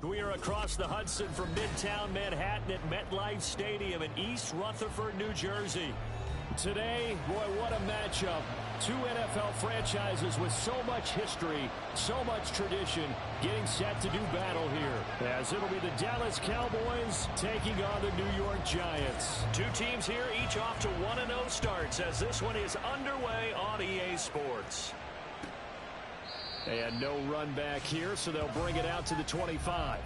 We are across the Hudson from Midtown Manhattan at MetLife Stadium in East Rutherford, New Jersey. Today, boy, what a matchup. Two NFL franchises with so much history, so much tradition, getting set to do battle here. As it'll be the Dallas Cowboys taking on the New York Giants. Two teams here, each off to 1-0 starts as this one is underway on EA Sports. And no run back here, so they'll bring it out to the 25.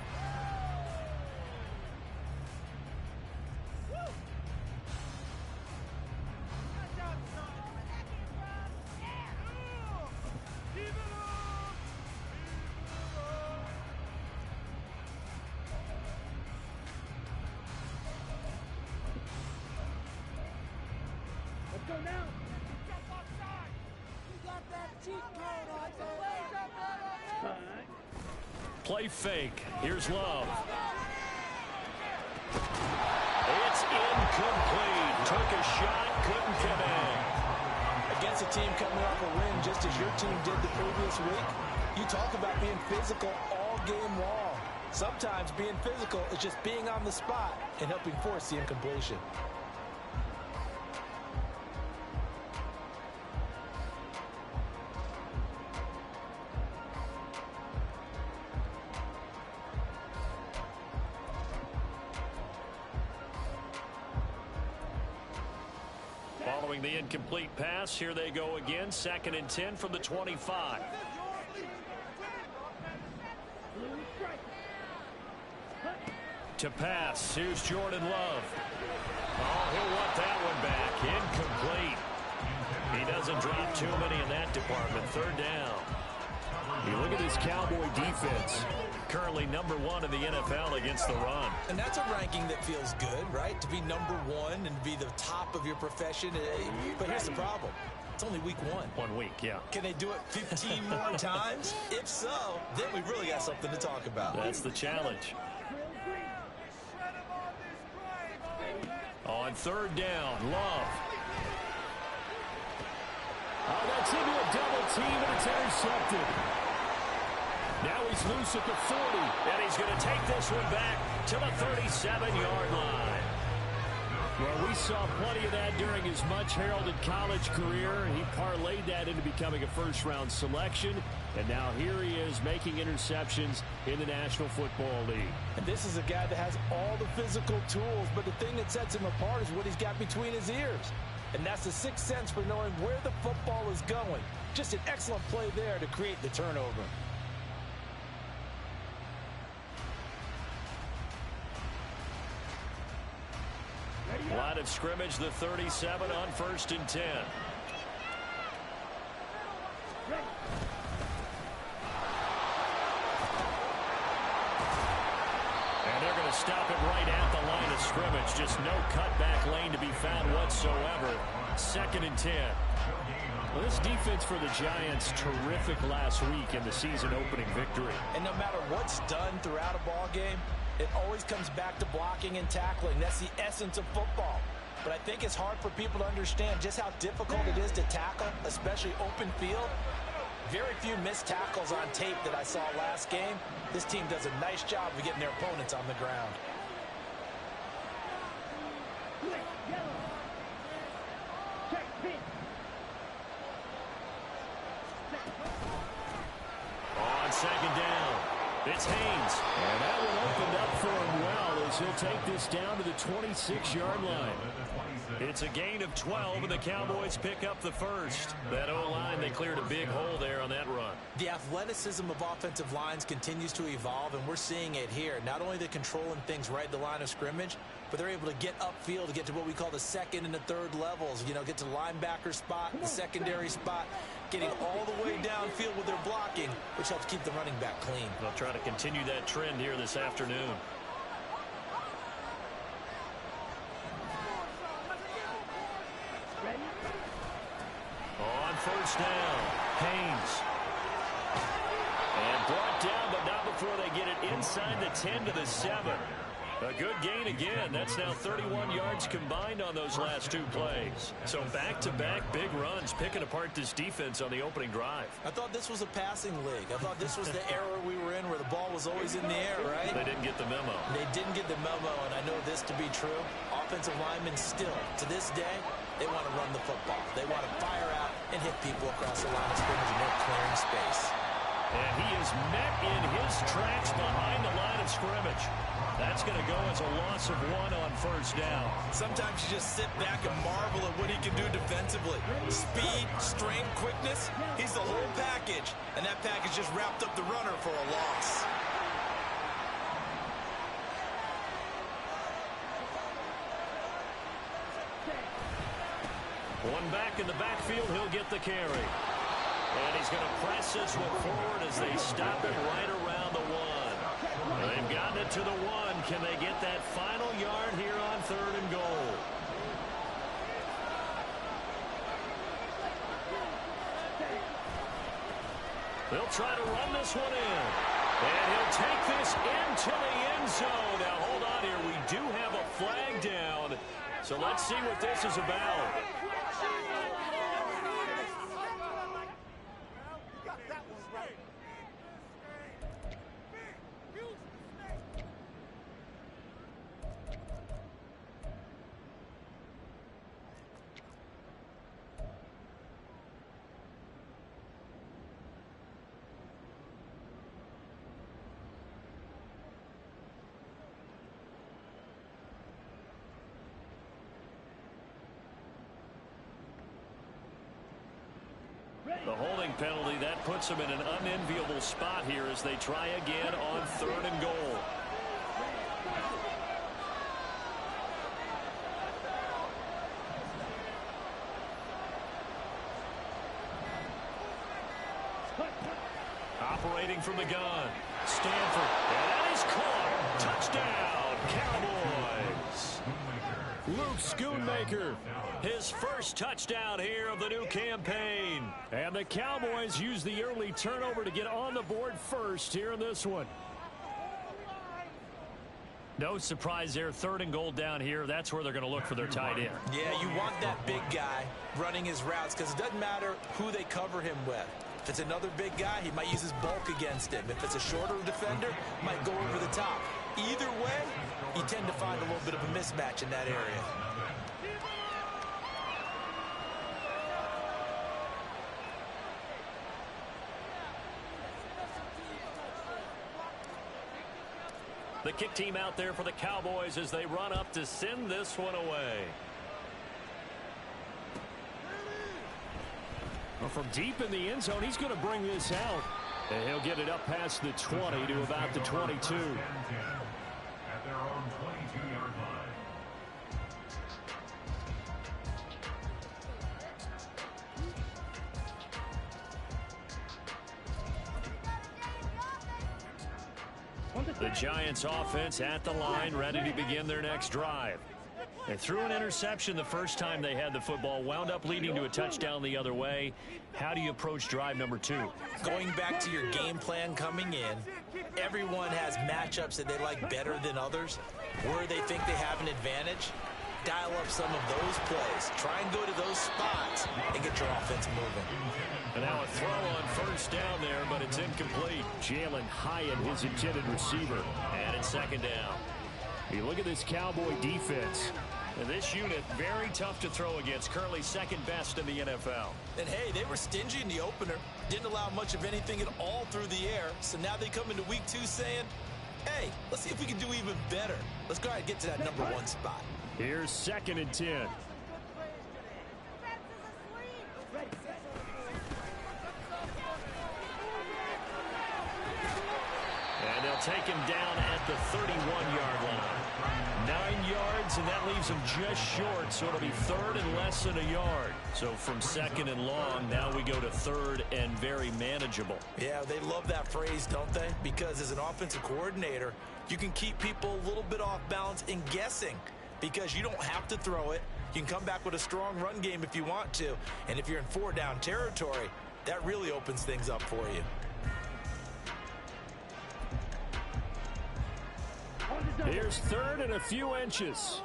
Let's go now. You got that cheat code on there. Play fake. Here's Love. It's incomplete. Took a shot, couldn't come in. Against a team coming off a win, just as your team did the previous week, you talk about being physical all game long. Sometimes being physical is just being on the spot and helping force the incompletion. Following the incomplete pass, here they go again. 2nd and 10 from the 25. To pass, here's Jordan Love. Oh, he'll want that one back. Incomplete. He doesn't drop too many in that department. 3rd down. You look at this Cowboy defense. Currently #1 in the NFL against the run. And that's a ranking that feels good, right? To be #1 and be the top of your profession. But here's the problem. It's only week 1. 1 week, yeah. Can they do it 15 more times? If so, then we really got something to talk about. That's the challenge. On 3rd down, Love. Oh, that's into a double team, and it's intercepted. Now he's loose at the 40, and he's going to take this one back to the 37-yard line. Well, we saw plenty of that during his much-heralded college career. He parlayed that into becoming a first-round selection, and now here he is making interceptions in the National Football League. And this is a guy that has all the physical tools, but the thing that sets him apart is what he's got between his ears. And that's the sixth sense for knowing where the football is going. Just an excellent play there to create the turnover. Line of scrimmage, the 37 on 1st and 10. And they're going to stop it right at the line of scrimmage. Just no cutback lane to be found whatsoever. 2nd and 10. Well, this defense for the Giants, terrific last week in the season opening victory. And no matter what's done throughout a ball game, it always comes back to blocking and tackling. That's the essence of football. But I think it's hard for people to understand just how difficult it is to tackle, especially open field. Very few missed tackles on tape that I saw last game. This team does a nice job of getting their opponents on the ground. On 2nd down, it's Haynes. And that one opened up for him well as he'll take this down to the 26-yard line. It's a gain of 12, and the Cowboys pick up the first. That O-line, they cleared a big hole there on that run. The athleticism of offensive lines continues to evolve, and we're seeing it here. Not only they're controlling things right at the line of scrimmage, but they're able to get upfield to get to what we call the 2nd and the 3rd levels. You know, get to the linebacker spot, the secondary spot, getting all the way downfield with their blocking, which helps keep the running back clean. They'll try to continue that trend here this afternoon. On first down. Haynes. And brought down, but not before they get it inside the 10 to the 7. A good gain again. That's now 31 yards combined on those last two plays. So back-to-back big runs, picking apart this defense on the opening drive. I thought this was a passing league. I thought this was the era we were in where the ball was always in the air, right? They didn't get the memo. They didn't get the memo, and I know this to be true. Offensive linemen still, to this day, they want to run the football. They want to fire out and hit people across the line of scrimmage, and they're clearing space. And he is met in his tracks behind the line of scrimmage. That's going to go as a loss of 1 on first down. Sometimes you just sit back and marvel at what he can do defensively. Speed, strength, quickness, he's the whole package. And that package just wrapped up the runner for a loss. One back in the backfield, he'll get the carry. And he's going to press this one forward as they stop it right around the 1. They've gotten it to the 1. Can they get that final yard here on 3rd and goal? They'll try to run this one in. And he'll take this into the end zone. Now, hold on here. We do have a flag down. So let's see what this is about. The holding penalty, that puts them in an unenviable spot here as they try again on 3rd and goal. Operating from the gun. Stanford. And that is caught. Touchdown, Cowboys. Luke Schoonmaker, his first touchdown here of the new campaign. And the Cowboys use the early turnover to get on the board first here in this one. No surprise there, 3rd and goal down here. That's where they're going to look for their tight end. Yeah, you want that big guy running his routes because it doesn't matter who they cover him with. If it's another big guy, he might use his bulk against him. If it's a shorter defender, he might go over the top. Either way, you tend to find a little bit of a mismatch in that area. The kick team out there for the Cowboys as they run up to send this one away. Well, from deep in the end zone, he's going to bring this out. And he'll get it up past the 20 to about the 22. At their own 22-yard line. The Giants offense at the line, ready to begin their next drive. They threw an interception the first time they had the football, wound up leading to a touchdown the other way. How do you approach drive number 2? Going back to your game plan coming in, everyone has matchups that they like better than others. Where they think they have an advantage, dial up some of those plays. Try and go to those spots and get your offense moving. And now a throw on first down there, but it's incomplete. Jalen Hyatt, his intended receiver. And it's 2nd down. You look at this Cowboy defense. And this unit, very tough to throw against. Currently 2nd best in the NFL. And hey, they were stingy in the opener. Didn't allow much of anything at all through the air. So now they come into week 2 saying, hey, let's see if we can do even better. Let's go ahead and get to that number 1 spot. Here's 2nd and 10. And they'll take him down at the 31-yard line. 9 yards, and that leaves him just short, so it'll be 3rd and less than a yard. So from 2nd and long, now we go to 3rd and very manageable. Yeah, they love that phrase, don't they? Because as an offensive coordinator, you can keep people a little bit off balance and guessing because you don't have to throw it. You can come back with a strong run game if you want to. And if you're in 4-down territory, that really opens things up for you. Here's 3rd and a few inches.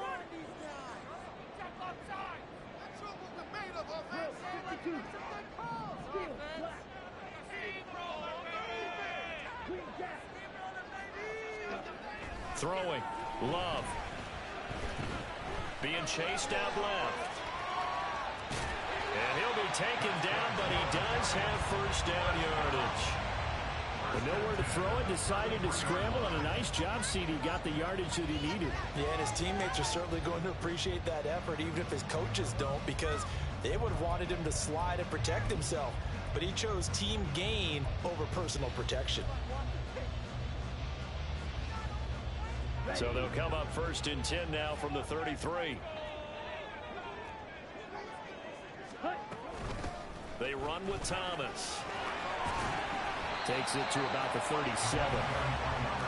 Throwing. Love. Being chased out left. And he'll be taken down, but he does have first down yardage. But nowhere to throw it, decided to scramble, and a nice job, CD. Got the yardage that he needed. Yeah, and his teammates are certainly going to appreciate that effort, even if his coaches don't, because they would have wanted him to slide and protect himself. But he chose team gain over personal protection. So they'll come up 1st and 10 now from the 33. They run with Thomas. Takes it to about the 37.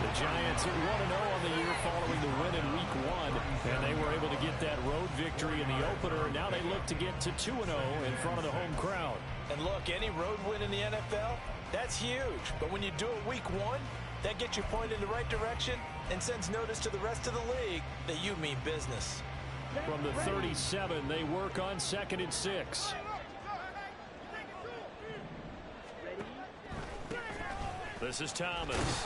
The Giants are 1-0 on the year following the win in Week 1, and they were able to get that road victory in the opener. Now they look to get to 2-0 in front of the home crowd. And look, any road win in the NFL, that's huge. But when you do it Week 1, that gets you pointed in the right direction and sends notice to the rest of the league that you mean business. From the 37, they work on 2nd and 6. This is Thomas.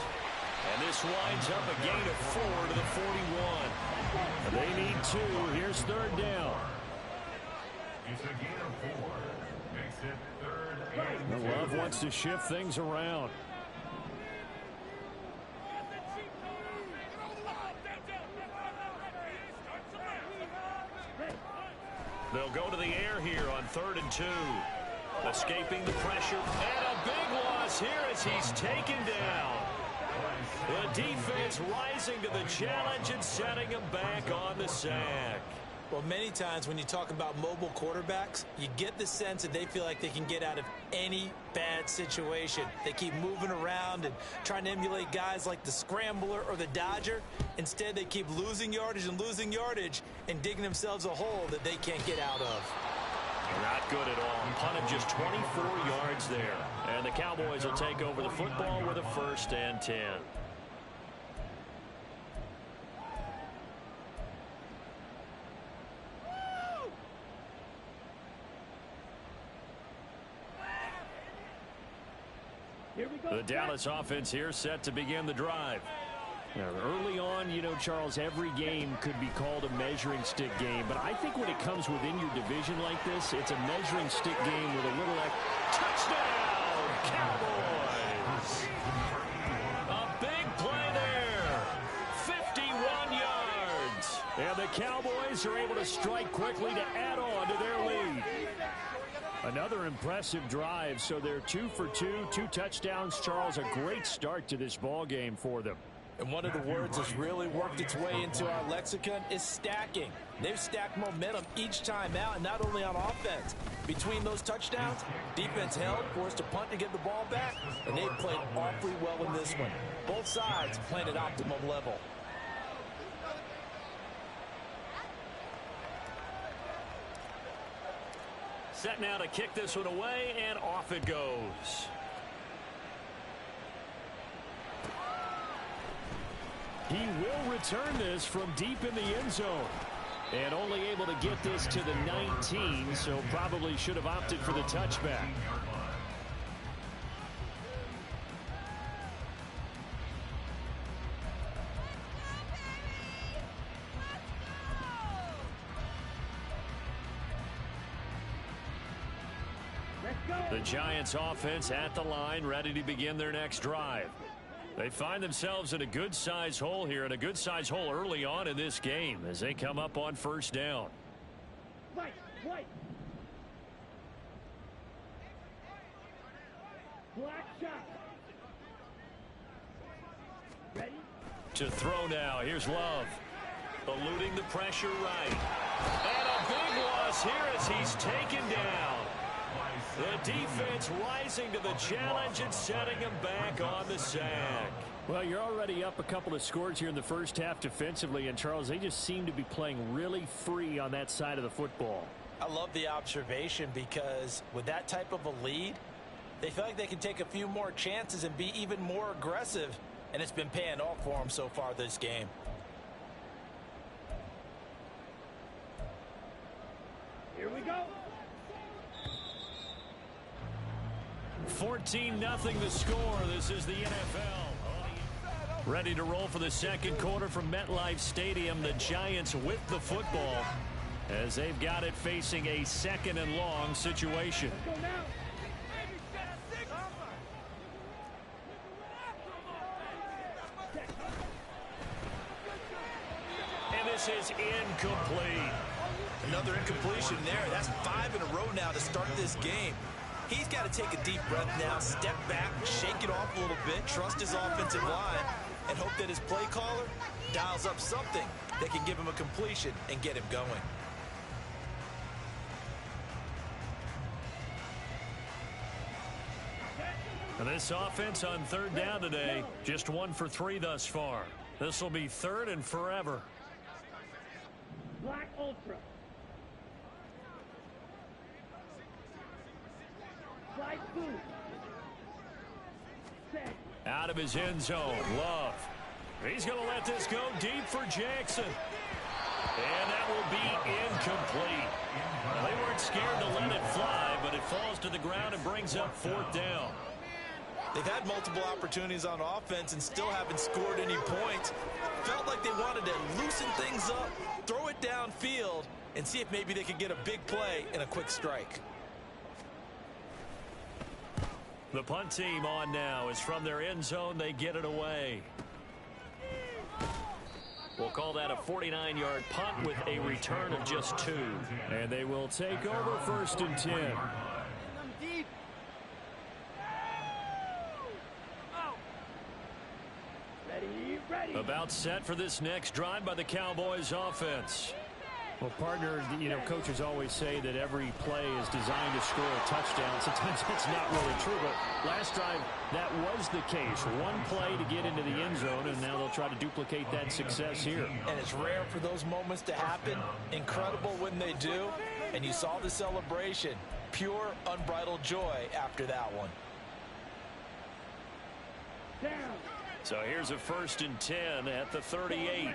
And this winds up a gain of 4 to the 41. They need 2. Here's 3rd down. It's a gain of 4. Makes it 3rd and 10. Love wants to shift things around. They'll go to the air here on 3rd and 2. Escaping the pressure. And a big loss here as he's taken down. The defense rising to the challenge and setting him back on the sack. Well, many times when you talk about mobile quarterbacks, you get the sense that they feel like they can get out of any bad situation. They keep moving around and trying to emulate guys like the Scrambler or the Dodger. Instead, they keep losing yardage and digging themselves a hole that they can't get out of. Not good at all. Punt of just 24 yards there. And the Cowboys will take over the football with a 1st and 10. The Dallas offense here set to begin the drive. Now, early on, you know, Charles, every game could be called a measuring stick game. But I think when it comes within your division like this, it's a measuring stick game with a little touchdown, Cowboys! A big play there. 51 yards. And the Cowboys are able to strike quickly to add on to their lead. Another impressive drive, so they're 2 for 2, 2 touchdowns. Charles, a great start to this ball game for them. And one of the words that's really worked its way into our lexicon is stacking. They've stacked momentum each time out, and not only on offense. Between those touchdowns, defense held, forced to punt to get the ball back, and they've played awfully well in this one. Both sides playing at optimum level. Set now to kick this one away, and off it goes. He will return this from deep in the end zone. And only able to get this to the 19, so probably should have opted for the touchback. The Giants offense at the line, ready to begin their next drive. They find themselves in a good-sized hole here, and a good-sized hole early on in this game as they come up on 1st down. White. Black shot. Ready? To throw now. Here's Love. Eluding the pressure right. And a big loss here as he's taken down. The defense rising to the challenge and setting him back on the sack. Well, you're already up a couple of scores here in the first half defensively, and Charles, they just seem to be playing really free on that side of the football. I love the observation because with that type of a lead, they feel like they can take a few more chances and be even more aggressive, and it's been paying off for them so far this game. Here we go. 14-0 the score. This is the NFL. Ready to roll for the second quarter from MetLife Stadium. The Giants with the football as they've got it facing a second and long situation. Go now. And this is incomplete. Another incompletion there. That's 5 in a row now to start this game. He's got to take a deep breath now, step back, shake it off a little bit, trust his offensive line, and hope that his play caller dials up something that can give him a completion and get him going. And this offense on third down today, just 1 for 3 thus far. This will be third and forever. Black Ultra. Slide blue. Set. Out of his end zone, Love. He's going to let this go deep for Jackson. And that will be incomplete. Well, they weren't scared to let it fly, but it falls to the ground and brings up fourth down. They've had multiple opportunities on offense and still haven't scored any points. Felt like they wanted to loosen things up, throw it downfield, and see if maybe they could get a big play and a quick strike. The punt team on now is from their end zone. They get it away. We'll call that a 49-yard punt with a return of just 2. And they will take over first and 10. Ready. About set for this next drive by the Cowboys offense. Well, partner, you know, coaches always say that every play is designed to score a touchdown. Sometimes that's not really true, but last drive, that was the case. One play to get into the end zone, and now they'll try to duplicate that success here. And it's rare for those moments to happen. Incredible when they do. And you saw the celebration. Pure, unbridled joy after that one. Down. So here's a first and 10 at the 38.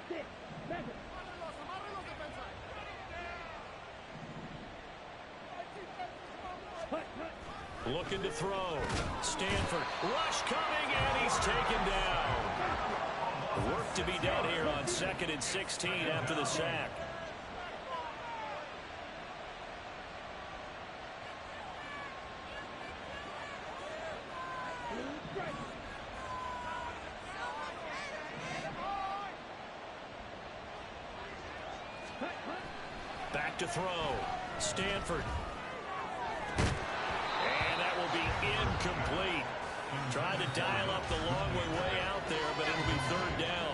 6, 7. Looking to throw. Stanford. Rush coming, and he's taken down. Work to be done here on 2nd and 16 after the sack. Back to throw. Stanford. And that will be incomplete. Trying to dial up the long way out there, but it'll be third down.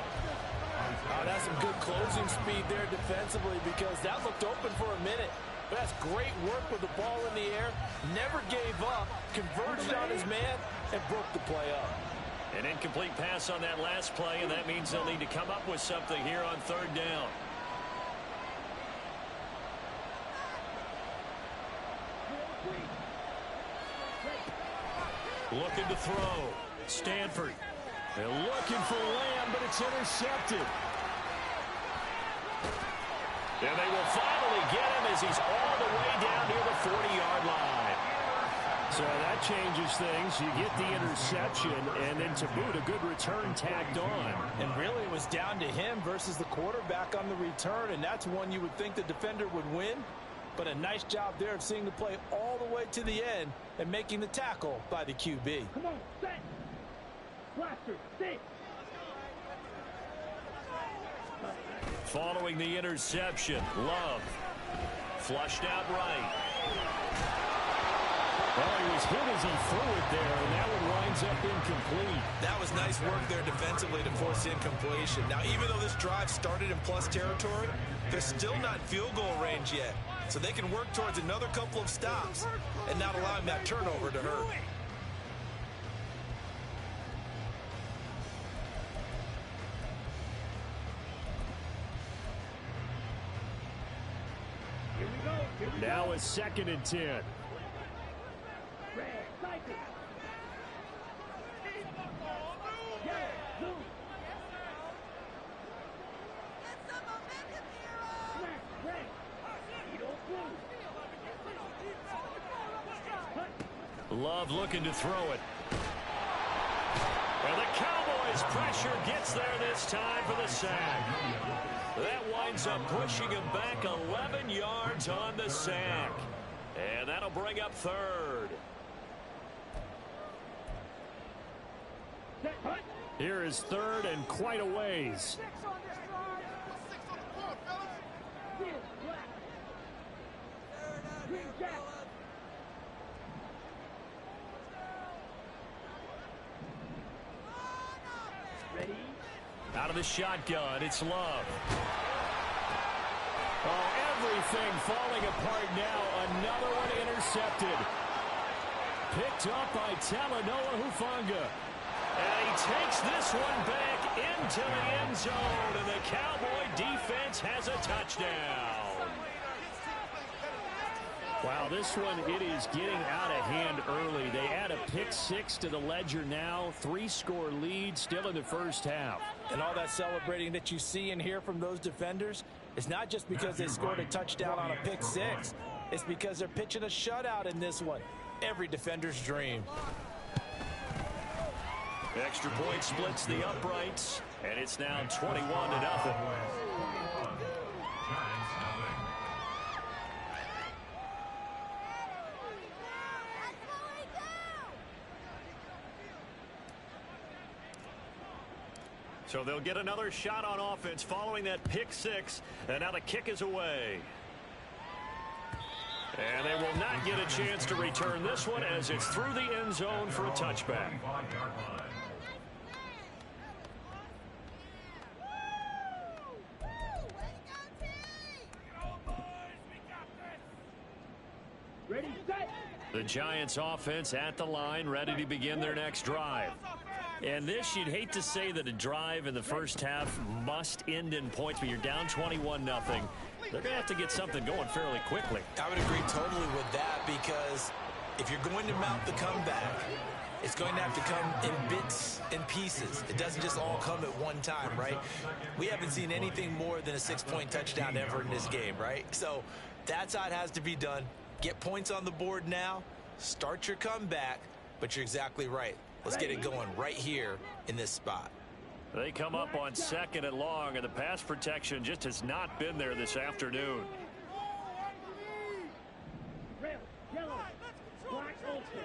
That's some good closing speed there defensively because that looked open for a minute. But that's great work with the ball in the air. Never gave up, converged on his man, and broke the play up. An incomplete pass on that last play, and that means they'll need to come up with something here on third down. Looking to throw. Stanford. They're looking for Lamb, but it's intercepted. And they will finally get him as he's all the way down near the 40-yard line. So that changes things. You get the interception, and then to boot, a good return tacked on. And really it was down to him versus the quarterback on the return, and that's one you would think the defender would win. But a nice job there of seeing the play all the way to the end and making the tackle by the QB. Come on, set. Blaster, sit. Following the interception, Love. Flushed out right. Well, he was hit as he threw it there, and that one winds up incomplete. That was nice work there defensively to force incompletion. Now, even though this drive started in plus territory, they're still not field goal range yet. so they can work towards another couple of stops and not allowing that turnover to hurt. Now it's 2nd and 10. Red, cycle. Yellow, blue. Black, red. Eagle, blue. Love looking to throw it. And the Cowboys pressure gets there this time for the sack. That winds up pushing him back 11 yards on the sack. And that'll bring up 3rd. Here is 3rd and quite a ways. Ready? Out of the shotgun, it's Love. Oh, everything falling apart now. Another one intercepted. Picked up by Talanoa Hufanga. And he takes this one back into the end zone. And the Cowboy defense has a touchdown. Wow, this one, it is getting out of hand early. They add a pick 6 to the ledger now. 3-score lead still in the first half. And all that celebrating that you see and hear from those defenders is not just because they scored a touchdown on a pick 6. It's because they're pitching a shutout in this one. Every defender's dream. Extra point splits the uprights, and it's now 21-0. So they'll get another shot on offense following that pick 6, and now the kick is away. And they will not get a chance to return this one as it's through the end zone for a touchback. Ready, set. The Giants offense at the line, ready to begin their next drive. And this, you'd hate to say that a drive in the first half must end in points, but you're down 21-0. They're going to have to get something going fairly quickly. I would agree totally with that, because if you're going to mount the comeback, it's going to have to come in bits and pieces. It doesn't just all come at one time, right? We haven't seen anything more than a 6-point touchdown ever in this game, right? So that's how it has to be done. Get points on the board now, start your comeback, but you're exactly right. Let's get it going right here in this spot. They come up on 2nd and long, and the pass protection just has not been there this afternoon. Red, yellow, black, ultra.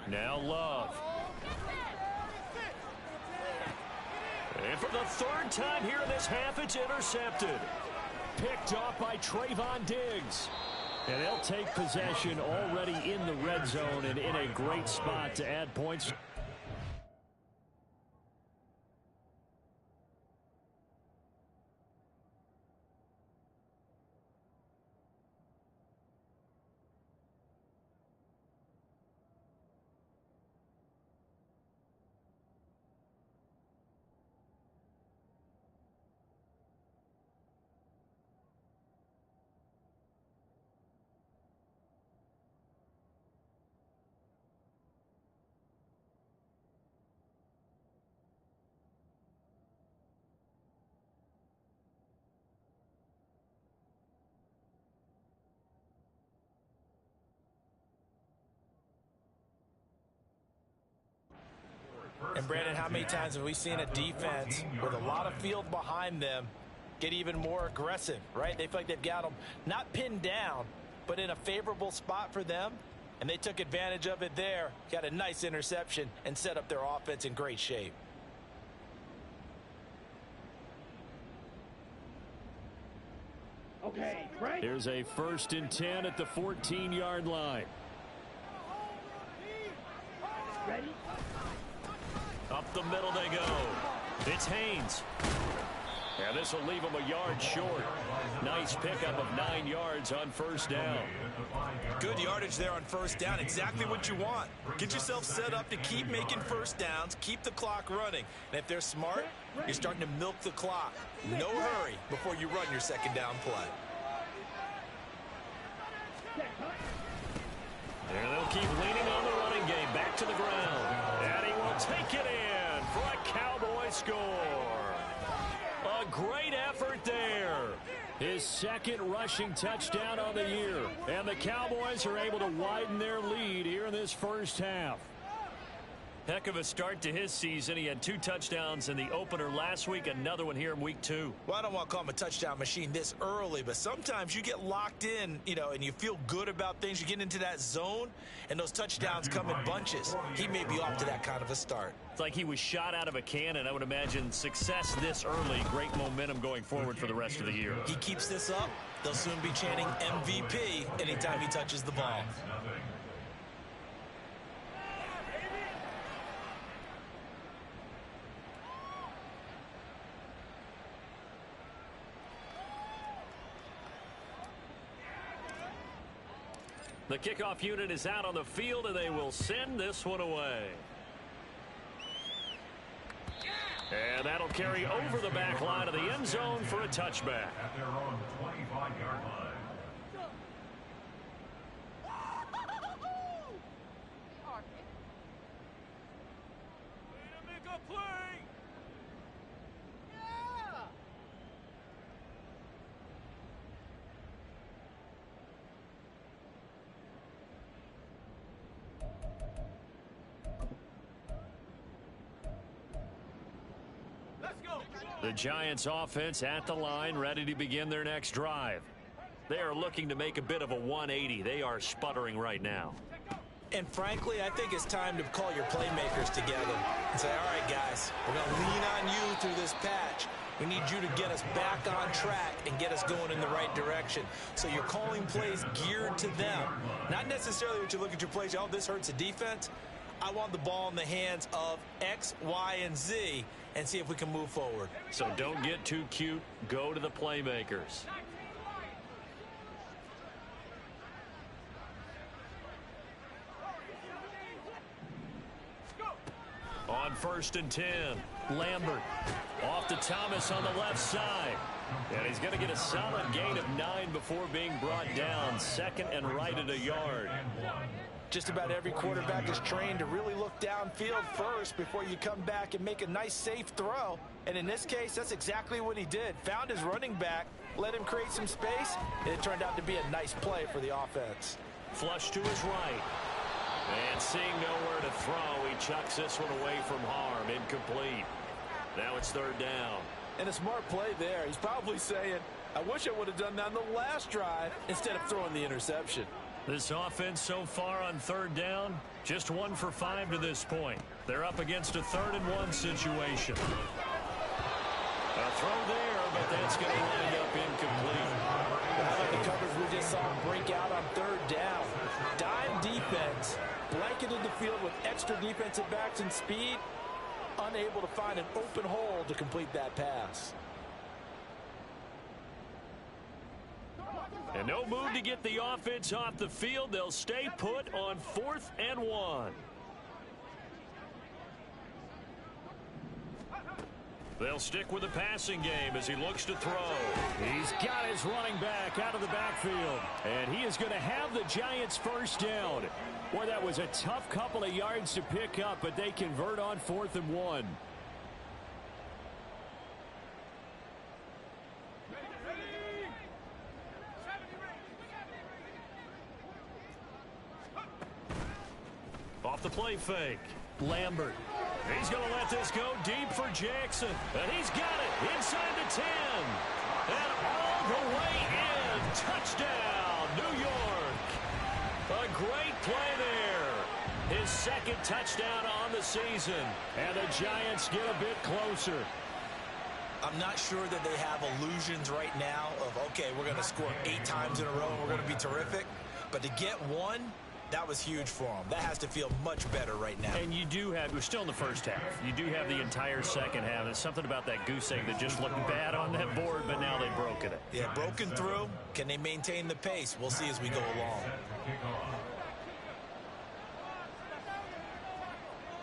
Now Love. And for the 3rd time here in this half, it's intercepted. Picked off by Trayvon Diggs. And they'll take possession already in the red zone and in a great spot to add points. And Brandon, how many times have we seen a defense with a lot of field behind them get even more aggressive, right? They feel like they've got them not pinned down, but in a favorable spot for them, and they took advantage of it there, got a nice interception, and set up their offense in great shape. Okay, right. Here's a 1st and 10 at the 14-yard line. Ready? Up the middle they go. It's Haynes. Yeah, this will leave him a yard short. Nice pickup of 9 yards on first down. Good yardage there on first down. Exactly what you want. Get yourself set up to keep making first downs, keep the clock running. And if they're smart, you're starting to milk the clock. No hurry before you run your second down play. And they'll keep leaning on the running game. Back to the ground. And he will take it in for a Cowboy score. A great effort there. His second rushing touchdown on the year. And the Cowboys are able to widen their lead here in this first half. Heck of a start to his season. He had 2 touchdowns in the opener last week, another one here in week 2. Well, I don't want to call him a touchdown machine this early, but sometimes you get locked in, and you feel good about things. You get into that zone, and those touchdowns come in bunches. He may be off to that kind of a start. It's like he was shot out of a cannon. I would imagine success this early. Great momentum going forward for the rest of the year. He keeps this up, they'll soon be chanting MVP anytime he touches the ball. The kickoff unit is out on the field, and they will send this one away. And that'll carry over the back line of the end zone for a touchback. At their own 25-yard line. Make a play! The Giants offense at the line, ready to begin their next drive. They are looking to make a bit of a 180. They are sputtering right now. And frankly, I think it's time to call your playmakers together and say, all right, guys, we're going to lean on you through this patch. We need you to get us back on track and get us going in the right direction. So you're calling plays geared to them. Not necessarily what you look at your plays, oh, this hurts the defense. I want the ball in the hands of X, Y, and Z and see if we can move forward. So don't get too cute. Go to the playmakers. On 1st and 10, Lambert off to Thomas on the left side. And he's going to get a solid gain of 9 before being brought down. Second and right at a yard. Just about every quarterback is trained to really look downfield first before you come back and make a nice, safe throw. And in this case, that's exactly what he did. Found his running back, let him create some space, and it turned out to be a nice play for the offense. Flush to his right. And seeing nowhere to throw, he chucks this one away from harm. Incomplete. Now it's 3rd down. And a smart play there. He's probably saying, I wish I would have done that on the last drive instead of throwing the interception. This offense so far on 3rd down, just 1 for 5 to this point. They're up against a 3rd and 1 situation. A throw there, but that's going to wind up incomplete. I like the coverage we just saw break out on 3rd down. Dime defense, blanketed the field with extra defensive backs and speed, unable to find an open hole to complete that pass. And no move to get the offense off the field. They'll stay put on 4th and 1. They'll stick with the passing game as he looks to throw. He's got his running back out of the backfield. And he is going to have the Giants first down. Boy, that was a tough couple of yards to pick up, but they convert on 4th and 1. Off the play fake. Lambert. He's going to let this go deep for Jackson. And he's got it inside the 10. And all the way in. Touchdown, New York. A great play there. His 2nd touchdown on the season. And the Giants get a bit closer. I'm not sure that they have illusions right now of, okay, we're going to score 8 times in a row and we're going to be terrific. But to get 1 That was huge for them. That has to feel much better right now. And you do have, we're still in the first half. You do have the entire second half. There's something about that goose egg that just looked bad on that board, but now they've broken it. Yeah, broken through. Can they maintain the pace? We'll see as we go along.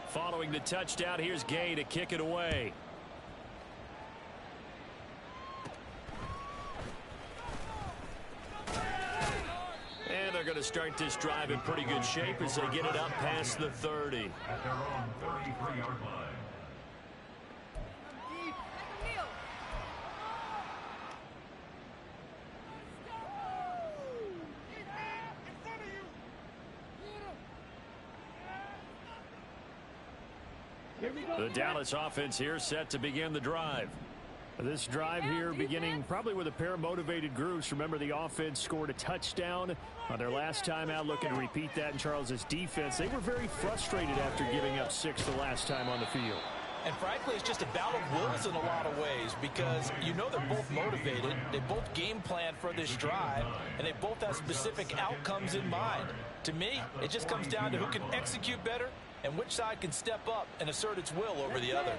Following the touchdown, here's Gay to kick it away. And they're going to start this drive in pretty good shape as they get it up past the 30. At their own 33-yard line. The Dallas offense here set to begin the drive. This drive here beginning probably with a pair of motivated groups. Remember, the offense scored a touchdown on their last time out, looking to repeat that in Charles's defense. They were very frustrated after giving up 6 the last time on the field. And frankly, it's just a battle of wills in a lot of ways because you know they're both motivated. They both game plan for this drive, and they both have specific outcomes in mind. To me, it just comes down to who can execute better and which side can step up and assert its will over the other.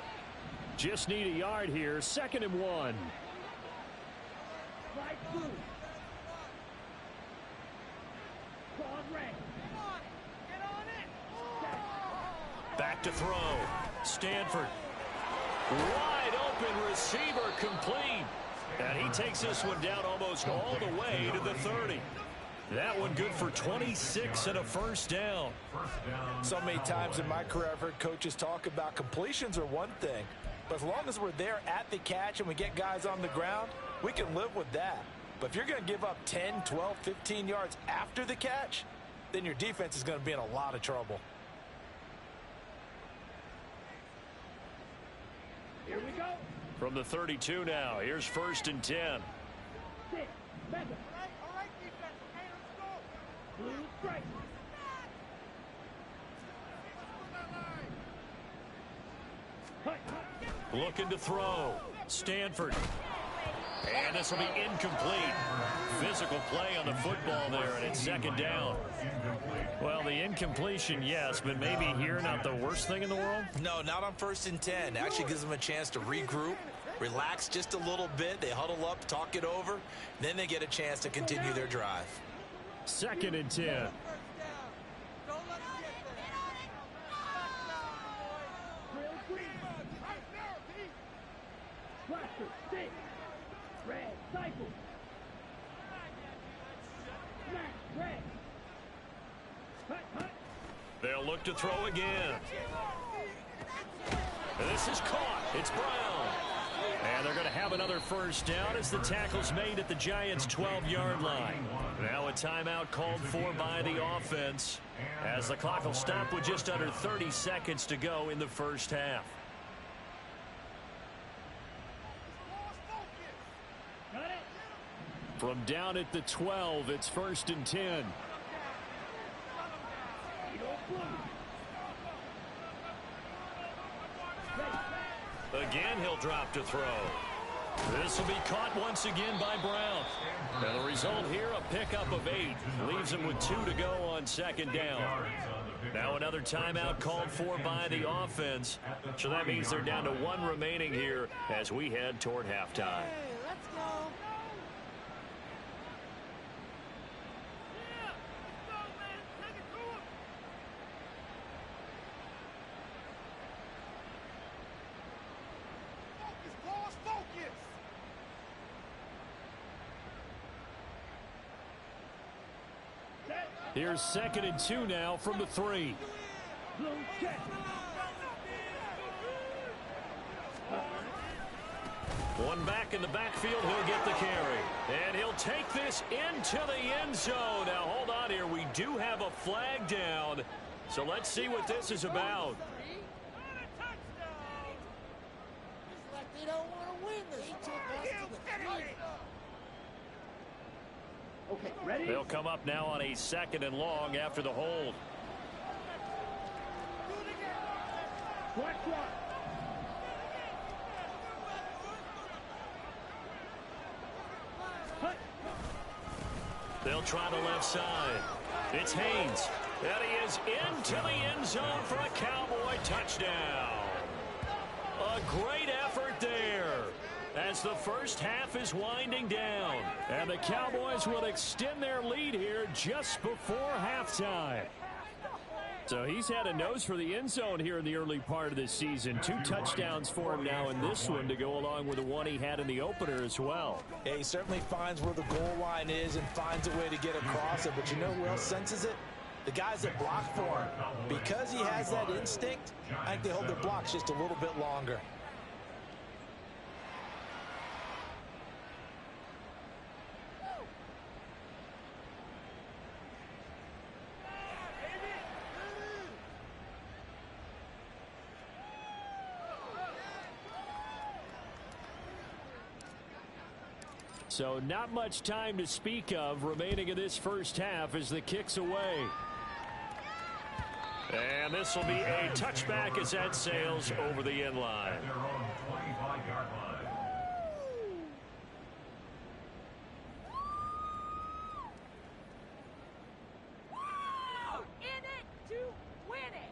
Just need a yard here. 2nd and 1. Back to throw. Stanford. Wide open receiver complete. And he takes this one down almost all the way to the 30. That one good for 26 and a first down. So many times in my career I've heard coaches talk about completions are one thing, but as long as we're there at the catch and we get guys on the ground, we can live with that. But if you're going to give up 10, 12, 15 yards after the catch, then your defense is going to be in a lot of trouble. Here we go. From the 32 now, here's 1st and 10. 6, mega. All right, defense. Okay, let's go. Blue strike. Looking to throw. Stanford. And this will be incomplete. Physical play on the football there, and it's 2nd down. Well, the incompletion, yes, but maybe here not the worst thing in the world? No, not on 1st and 10. Actually gives them a chance to regroup, relax just a little bit. They huddle up, talk it over. Then they get a chance to continue their drive. 2nd and 10. Blaster, stick. Red, cycle. Smash, red. Hut, hut. They'll look to throw again. And this is caught. It's Brown. And they're going to have another first down as the tackle's made at the Giants' 12-yard line. Now a timeout called for by the offense as the clock will stop with just under 30 seconds to go in the first half. From down at the 12, it's 1st and 10. Again, he'll drop to throw. This will be caught once again by Brown. And the result here, a pickup of 8. Leaves him with 2 to go on 2nd down. Now another timeout called for by the offense. So that means they're down to 1 remaining here as we head toward halftime. Let's go. Here's 2nd and 2 now from the 3. Blue check. One back in the backfield, he'll get the carry. And he'll take this into the end zone. Now, hold on here. We do have a flag down. So let's see what this is about. They don't want to win this. Okay, ready? They'll come up now on a 2nd and long after the hold. Black one. They'll try the left side. It's Haynes. And he is into the end zone for a Cowboy touchdown. A great effort there as the first half is winding down. And the Cowboys will extend their lead here just before halftime. So he's had a nose for the end zone here in the early part of this season. 2 touchdowns for him now in this one to go along with the one he had in the opener as well. Yeah, he certainly finds where the goal line is and finds a way to get across it. But you know who else senses it? The guys that block for him. Because he has that instinct, I think they hold their blocks just a little bit longer. So not much time to speak of remaining in this first half as the kick's away. And this will be a touchback as that sails over the end line. At their own 25-yard line. In it to win it.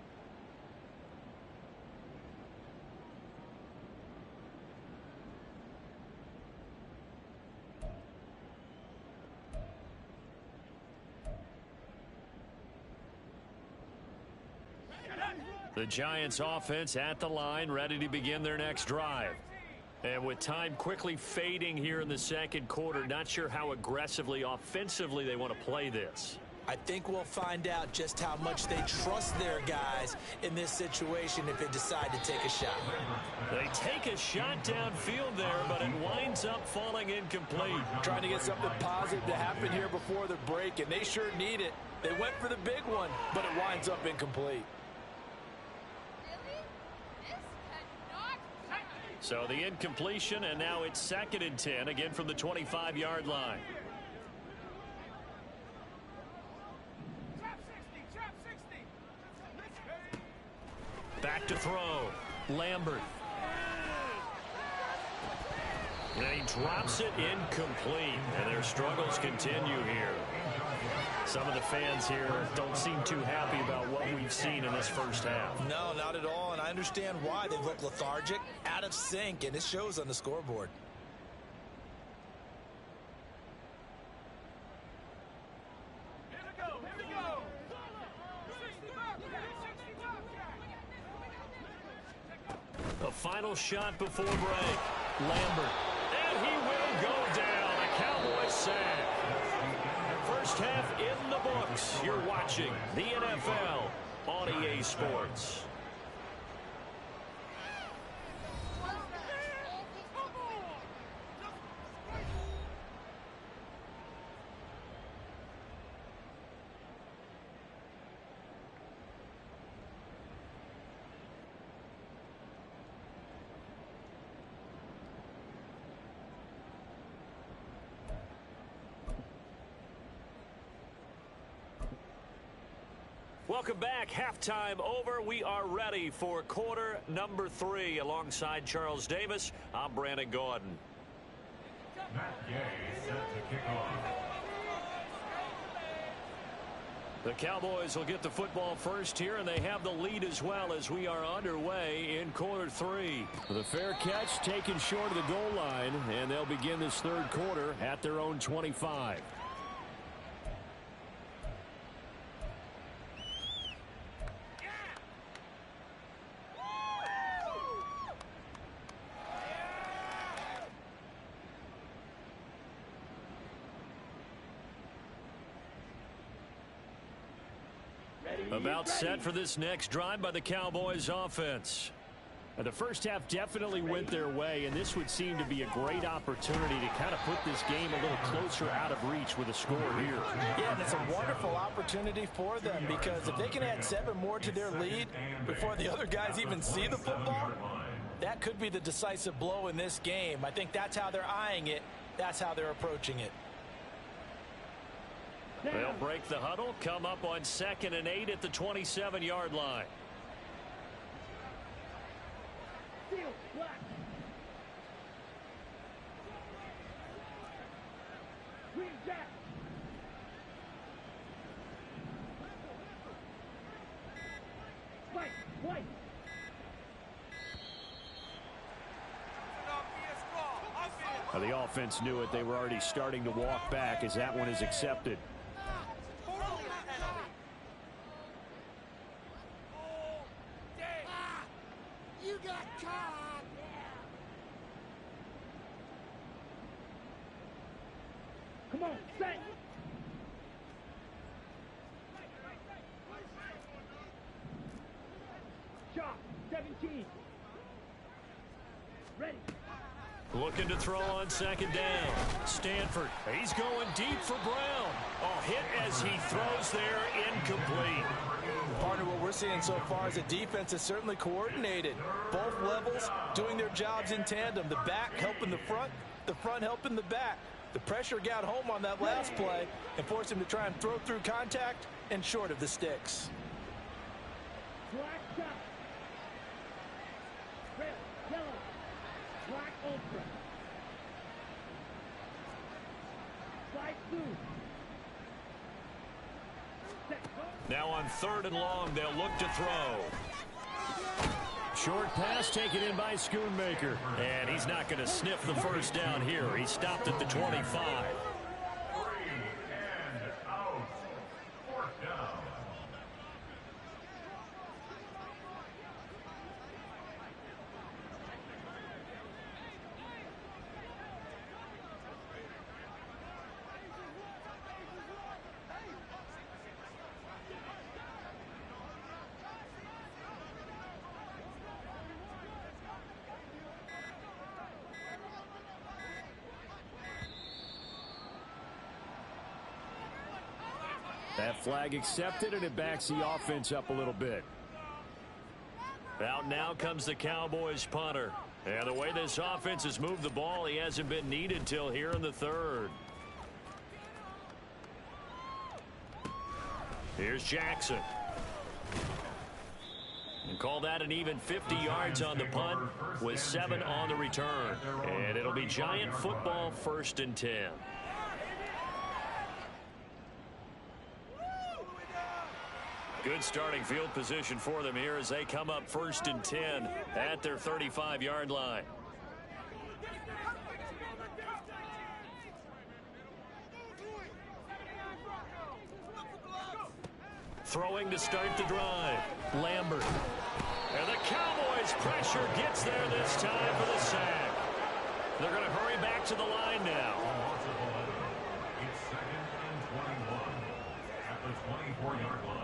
The Giants offense at the line, ready to begin their next drive. And with time quickly fading here in the second quarter, not sure how aggressively, offensively they want to play this. I think we'll find out just how much they trust their guys in this situation if they decide to take a shot. They take a shot downfield there, but it winds up falling incomplete. Trying to get something positive to happen here before the break, and they sure need it. They went for the big one, but it winds up incomplete. So the incompletion, and now it's 2nd and 10, again from the 25-yard line. Back to throw. Lambert. And he drops it incomplete. And their struggles continue here. Some of the fans here don't seem too happy about what we've seen in this first half. No, not at all, and I understand why. They look lethargic, out of sync, and it shows on the scoreboard. A final shot before break. Lambert. And he will go down. A Cowboys sack. First half in the books. You're watching the NFL on EA Sports. Welcome back. Halftime over. We are ready for quarter number 3. Alongside Charles Davis, I'm Brandon Gordon. Matt Gay set to kick off. The Cowboys will get the football first here, and they have the lead as well as we are underway in quarter 3. The fair catch taken short of the goal line, and they'll begin this third quarter at their own 25. About set for this next drive by the Cowboys offense. And the first half definitely went their way, and this would seem to be a great opportunity to kind of put this game a little closer out of reach with a score here. Yeah, and it's a wonderful opportunity for them, because if they can add 7 more to their lead before the other guys even see the football, that could be the decisive blow in this game. I think that's how they're eyeing it. That's how they're approaching it. They'll break the huddle, come up on 2nd and 8 at the 27-yard line. Twice. Well, the offense knew it. They were already starting to walk back as that one is accepted. You got caught. Come on, set. Shot, 17. Ready. Looking to throw on second down. Stanford. He's going deep for Brown. Oh, hit as he throws there, incomplete. Partner, what we're seeing so far is the defense is certainly coordinated. Both levels doing their jobs in tandem. The back helping the front helping the back. The pressure got home on that last play and forced him to try and throw through contact and short of the sticks. Black shot. Red, yellow. Black ultra. Slide through. Set. Now on 3rd and long, they'll look to throw. Short pass taken in by Schoonmaker. And he's not going to sniff the first down here. He stopped at the 25. 3 and out. 4th down. That flag accepted, and it backs the offense up a little bit. Out now comes the Cowboys punter. And the way this offense has moved the ball, he hasn't been needed till here in the 3rd. Here's Jackson. And call that an even 50 yards on the punt with 7 on the return. And it'll be Giant football, 1st and 10. Good starting field position for them here as they come up 1st and 10 at their 35-yard line. Throwing to start the drive. Lambert. And the Cowboys pressure gets there this time for the sack. They're going to hurry back to the line now. It's 2nd and 21 at the 24-yard line.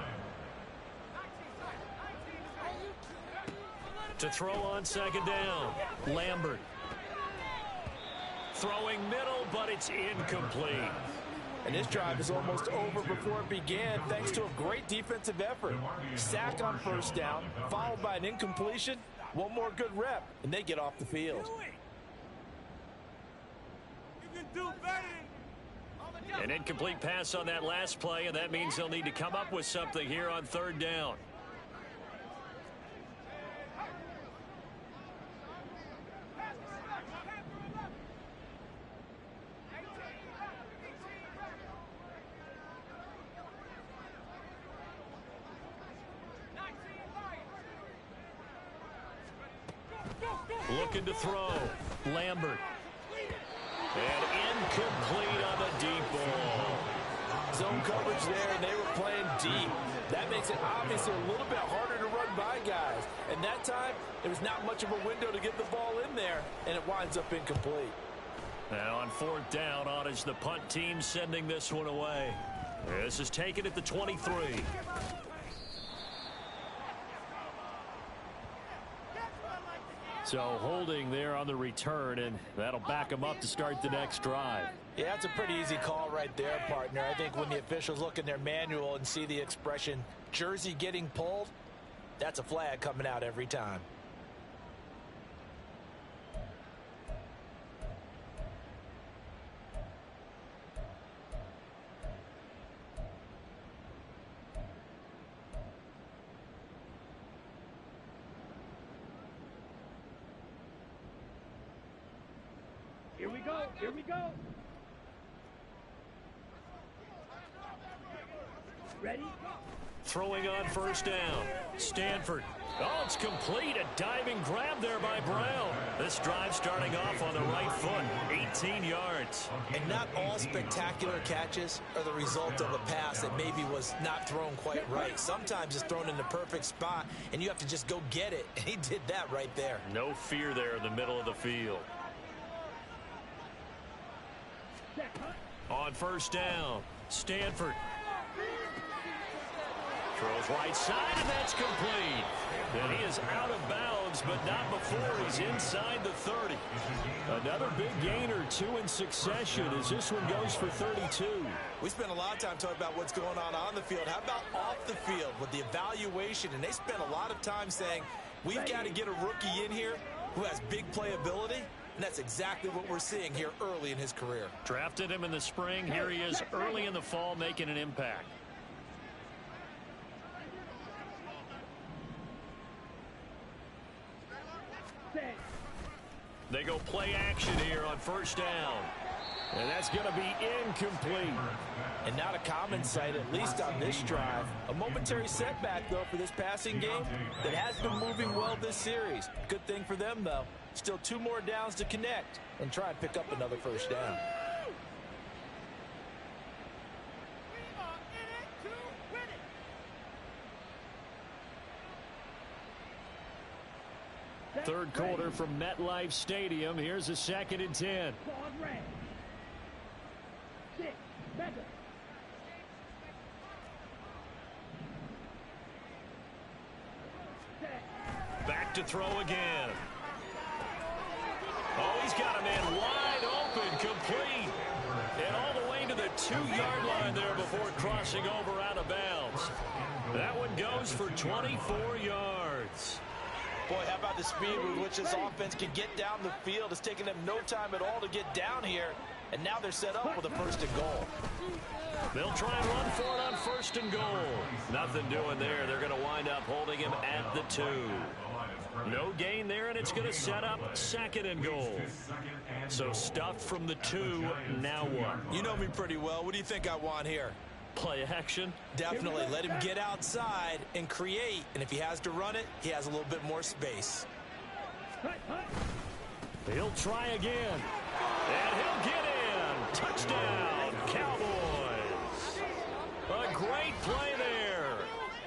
To throw on second down. Lambert. Throwing middle, but it's incomplete. And this drive is almost over before it began thanks to a great defensive effort. Sack on 1st down, followed by an incompletion. One more good rep, and they get off the field. You can do better. An incomplete pass on that last play, and that means they'll need to come up with something here on 3rd down. Looking to throw. Lambert. And incomplete on the deep ball. Zone coverage there, and they were playing deep. That makes it obviously a little bit harder to run by guys. And that time, there was not much of a window to get the ball in there, and it winds up incomplete. Now on 4th down, on is the punt team sending this one away. This is taken at the 23. So holding there on the return, and that'll back them up to start the next drive. Yeah, that's a pretty easy call right there, partner. I think when the officials look in their manual and see the expression jersey getting pulled, that's a flag coming out every time. Here we go. Here we go. Ready? Throwing on first down. Stanford. Oh, it's complete. A diving grab there by Brown. This drive starting off on the right foot. 18 yards. And not all spectacular catches are the result of a pass that maybe was not thrown quite right. Sometimes it's thrown in the perfect spot, and you have to just go get it. And he did that right there. No fear there in the middle of the field. On first down, Stanford. Throws right side, and that's complete. And he is out of bounds, but not before he's inside the 30. Another big gain or two in succession as this one goes for 32. We spent a lot of time talking about what's going on the field. How about off the field with the evaluation? And they spent a lot of time saying, we've got to get a rookie in here who has big playability. And that's exactly what we're seeing here early in his career. Drafted him in the spring. Here he is early in the fall making an impact. They go play action here on first down. And that's going to be incomplete. And not a common sight, at least on this drive. A momentary setback, though, for this passing game that has been moving well this series. Good thing for them, though. Still 2 more downs to connect and try and pick up another first down. Third quarter from MetLife Stadium. Here's a 2nd and 10. Back to throw again. Oh, he's got a man wide open, complete. And all the way to the 2-yard line there before crossing over out of bounds. That one goes for 24 yards. Boy, how about the speed with which this offense can get down the field? It's taken them no time at all to get down here. And now they're set up with a 1st and goal. They'll try and run for it on 1st and goal. Nothing doing there. They're going to wind up holding him at the 2. No gain there, and it's going to set up 2nd and goal. So stuffed from the 2. Now what? You know me pretty well. What do you think I want here? Play action? Definitely. Let him get outside and create. And if he has to run it, he has a little bit more space. He'll try again. And he'll get in. Touchdown, Cowboys. A great play there.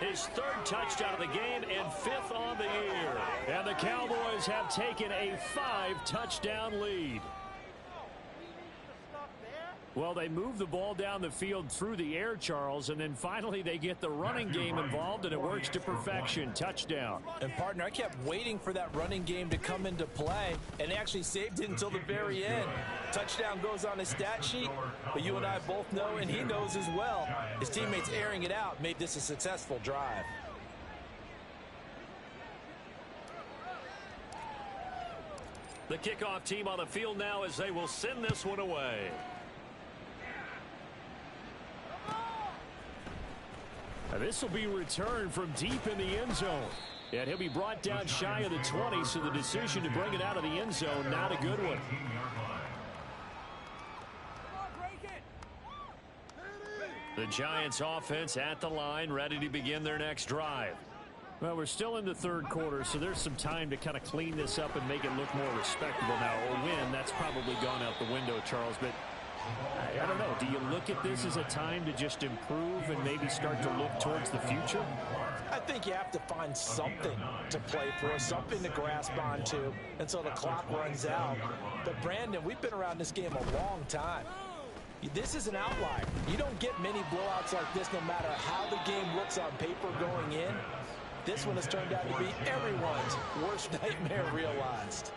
His 3rd touchdown of the game and 5th on the year. And the Cowboys have taken a 5-touchdown lead. Well, they move the ball down the field through the air, Charles, and then finally they get the running game involved, and it works to perfection. Touchdown. And, partner, I kept waiting for that running game to come into play, and they actually saved it until the very end. Touchdown goes on his stat sheet, but you and I both know, and he knows as well, his teammates airing it out made this a successful drive. The kickoff team on the field now as they will send this one away. This will be returned from deep in the end zone. And he'll be brought down shy of the 20, so the decision to bring it out of the end zone, not a good one. The Giants offense at the line, ready to begin their next drive. Well, we're still in the 3rd quarter, so there's some time to kind of clean this up and make it look more respectable now. A win, that's probably gone out the window, Charles, but I don't know. Do you look at this as a time to just improve and maybe start to look towards the future? I think you have to find something to play for, something to grasp onto until the clock runs out. But, Brandon, we've been around this game a long time. This is an outlier. You don't get many blowouts like this no matter how the game looks on paper going in. This one has turned out to be everyone's worst nightmare realized.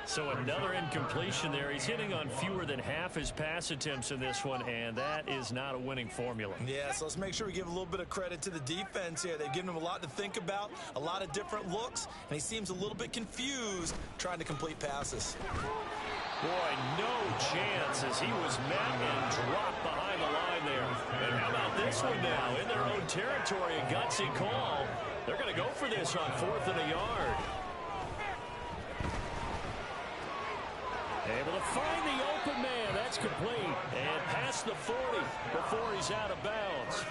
So another incompletion there. He's hitting on fewer than half his pass attempts in this one, and that is not a winning formula. Yeah, so let's make sure we give a little bit of credit to the defense here. They've given him a lot to think about, a lot of different looks, and he seems a little bit confused trying to complete passes. Boy, no chance as he was met and dropped behind the line there. And how about this one now? In their own territory, a gutsy call. They're going to go for this on 4th and a yard. Able to find the open man. That's complete. And past the 40 before he's out of bounds. downs.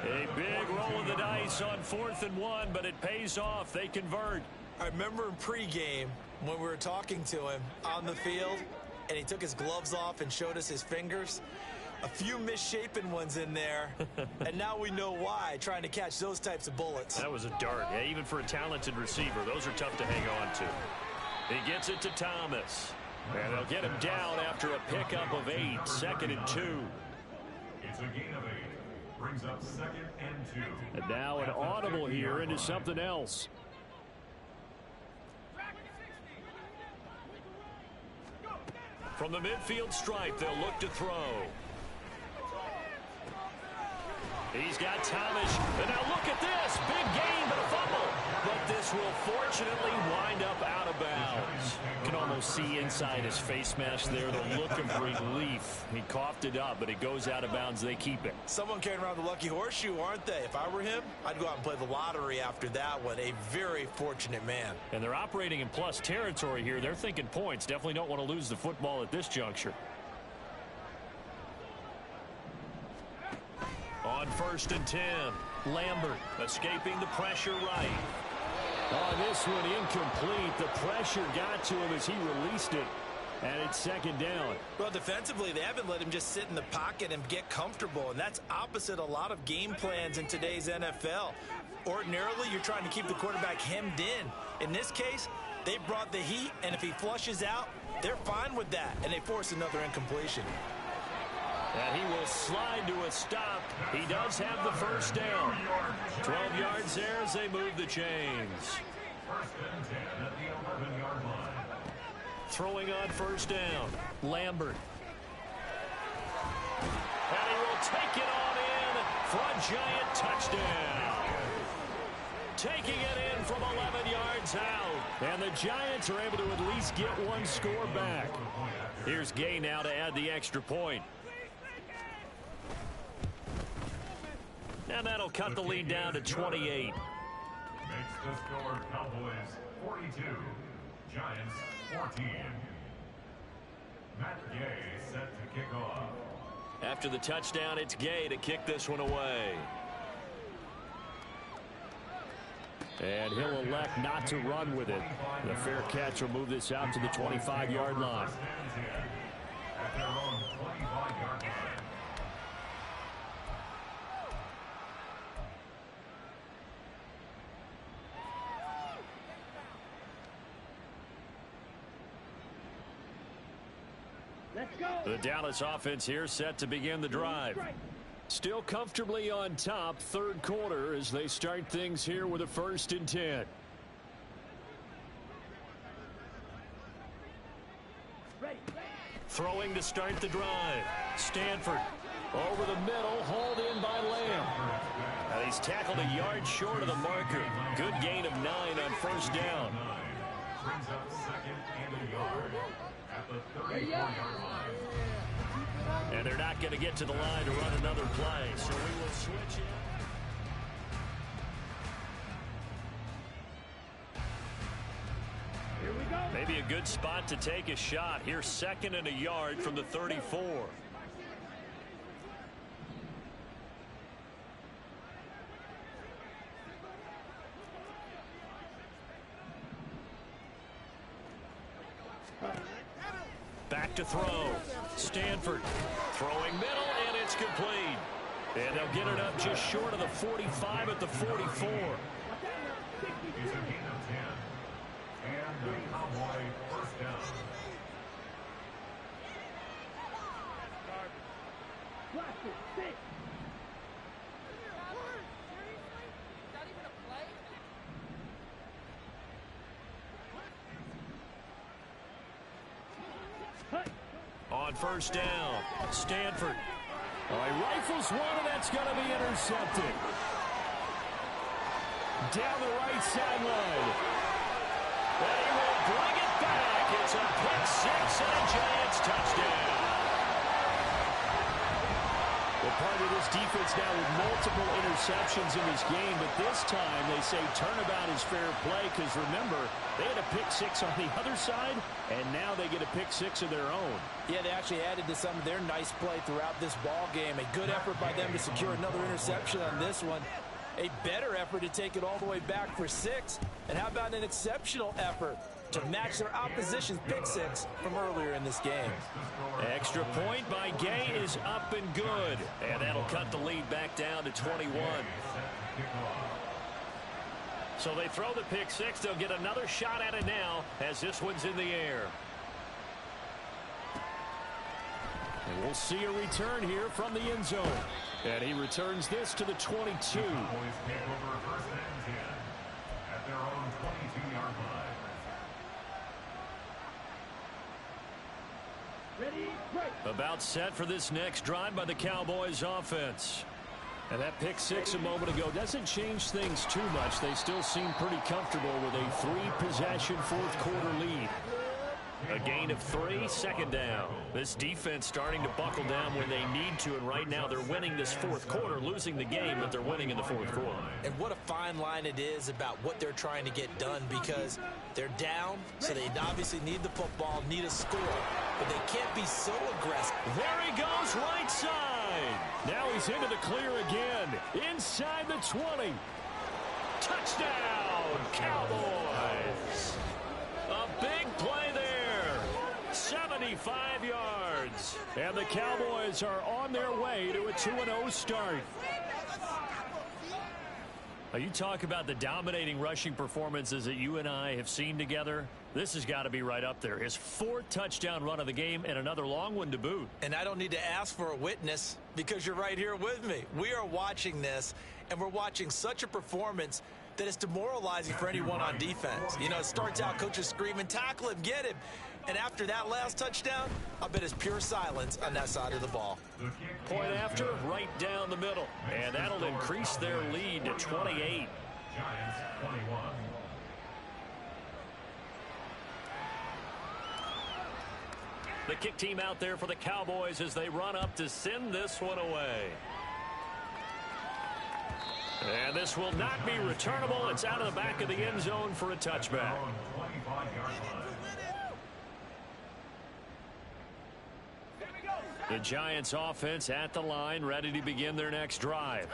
A big roll of the dice on 4th and 1, but it pays off. They convert. I remember in pregame when we were talking to him on the field, and he took his gloves off and showed us his fingers. A few misshapen ones in there, and now we know why, trying to catch those types of bullets. That was a dart. Yeah, even for a talented receiver, those are tough to hang on to. He gets it to Thomas. And they'll get him down after a pickup of 8, 2nd and 2. It's a gain of 8. Brings up 2nd and 2. And now an audible here into something else. From the midfield stripe, they'll look to throw. He's got Thomas. And now look at this. Big gain, but a fumble. But this will fortunately wind up out of bounds. You can almost see inside his face mask there the look of relief. He coughed it up, but it goes out of bounds. They keep it. Someone carrying around the lucky horseshoe, aren't they? If I were him, I'd go out and play the lottery after that one. A very fortunate man. And they're operating in plus territory here. They're thinking points. Definitely don't want to lose the football at this juncture. On 1st and 10, Lambert escaping the pressure right. On this one, incomplete. The pressure got to him as he released it. And it's 2nd down. Well, defensively, they haven't let him just sit in the pocket and get comfortable, and that's opposite a lot of game plans in today's NFL. Ordinarily, you're trying to keep the quarterback hemmed in. In this case, they brought the heat, and if he flushes out, they're fine with that, and they force another incompletion. And he will slide to a stop. He does have the 1st down. 12 yards there as they move the chains. 1st and 10 at the 11-yard line. Throwing on 1st down, Lambert. And he will take it on in for a Giant touchdown. Taking it in from 11 yards out. And the Giants are able to at least get one score back. Here's Gay now to add the extra point. And that'll cut the lead down to 28. Makes the score Cowboys 42, Giants 14. Matt Gay set to kick off. After the touchdown, it's Gay to kick this one away. And he'll elect not to run with it. The fair catch will move this out to the 25-yard line. At their own 25-yard line. Let's go. The Dallas offense here set to begin the drive. Still comfortably on top, 3rd quarter as they start things here with a 1st and 10. Throwing to start the drive. Stanford over the middle, hauled in by Lamb. And he's tackled a yard short of the marker. Good gain of 9 on 1st down. Brings up 2nd and a yard at the 34-yard line. And they're not going to get to the line to run another play, so we will switch in. Here we go. Maybe a good spot to take a shot. Here's 2nd and a yard from the 34. Back to throw. Stanford throwing middle, and it's complete. And they'll get it up just short of the 45 at the 44. It's a gain of 10. And the Cowboy 1st down. On 1st down, Stanford. Oh, he rifles one, and that's going to be intercepted. Down the right sideline. And he will bring it back. It's a pick 6 and a Giants touchdown. The part of this defense now with multiple interceptions in this game, but this time they say turnabout is fair play because, remember, they had a pick six on the other side, and now they get a pick six of their own. Yeah, they actually added to some of their nice play throughout this ball game. A good effort by them to secure another interception on this one. A better effort to take it all the way back for 6. And how about an exceptional effort to match their opposition's pick six from earlier in this game? Extra point by Gay is up and good. And that'll cut the lead back down to 21. So they throw the pick six. They'll get another shot at it now as this one's in the air. And we'll see a return here from the end zone. And he returns this to the 22. Cowboys take over first and 10 at their own 22-yard line. Ready, break. About set for this next drive by the Cowboys offense. And that pick six a moment ago doesn't change things too much. They still seem pretty comfortable with a 3-possession fourth-quarter lead. A gain of 3, second down. This defense starting to buckle down when they need to, and right now they're winning this fourth quarter, losing the game, but they're winning in the fourth quarter. And what a fine line it is about what they're trying to get done, because they're down, so they obviously need the football, need a score, but they can't be so aggressive. There he goes, right side. Now he's into the clear again, inside the 20. Touchdown, Cowboys. A big play there. 75 yards. And the Cowboys are on their way to a 2-0 start. Now, you talk about the dominating rushing performances that you and I have seen together. This has got to be right up there. His 4th touchdown run of the game and another long one to boot. And I don't need to ask for a witness because you're right here with me. We are watching this, and we're watching such a performance that it's demoralizing for anyone on defense. You know, it starts out coaches screaming, tackle him, get him. And after that last touchdown, I bet it's pure silence on that side of the ball. Point after, right down the middle. And that'll increase their lead to 28. Giants 21. The kick team out there for the Cowboys as they run up to send this one away. And this will not be returnable. It's out of the back of the end zone for a touchback. The Giants offense at the line, ready to begin their next drive.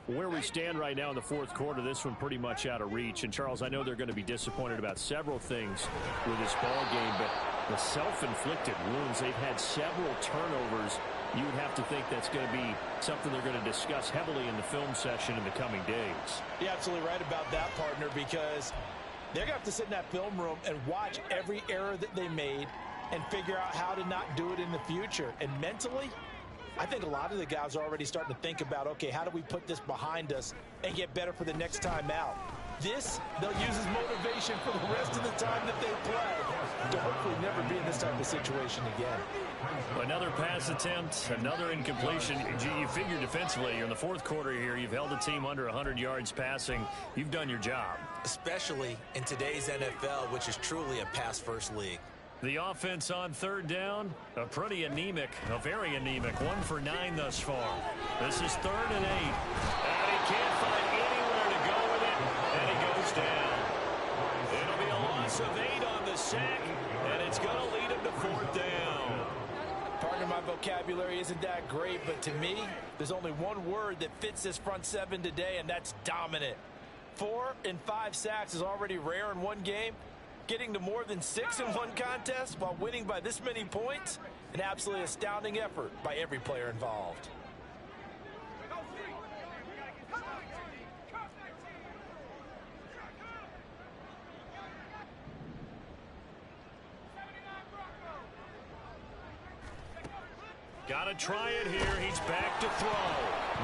Where we stand right now in the fourth quarter, this one pretty much out of reach. And, Charles, I know they're going to be disappointed about several things with this ball game, but the self-inflicted wounds, they've had several turnovers. You would have to think that's going to be something they're going to discuss heavily in the film session in the coming days. You're absolutely right about that, partner, because they're going to have to sit in that film room and watch every error that they made and figure out how to not do it in the future. And mentally, I think a lot of the guys are already starting to think about, okay, how do we put this behind us and get better for the next time out? This, they'll use as motivation for the rest of the time that they play to hopefully never be in this type of situation again. Another pass attempt, another incompletion. You figure defensively, you're in the fourth quarter here. You've held a team under 100 yards passing. You've done your job. Especially in today's NFL, which is truly a pass-first league. The offense on third down, a pretty anemic, a very anemic. 1 for 9 thus far. This is 3rd and 8. And he can't find anywhere to go with it, and he goes down. It'll be a loss of 8 on the sack, and it's going to lead him to 4th down. Partner, my vocabulary isn't that great, but to me, there's only one word that fits this front seven today, and that's dominant. 4 and 5 sacks is already rare in one game. Getting to more than 6 in one contest while winning by this many points, an absolutely astounding effort by every player involved. Got to try it here. He's back to throw.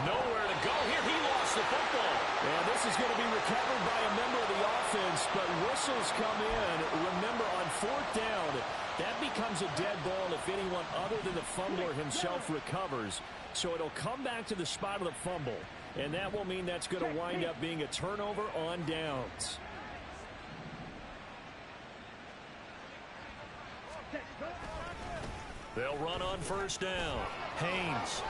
Nowhere to go here. He lost the football. And this is going to be recovered by a member of the offense, but whistles come in. Remember, on 4th down, that becomes a dead ball if anyone other than the fumbler himself recovers. So it'll come back to the spot of the fumble, and that will mean that's going to wind up being a turnover on downs. They'll run on 1st down. Haynes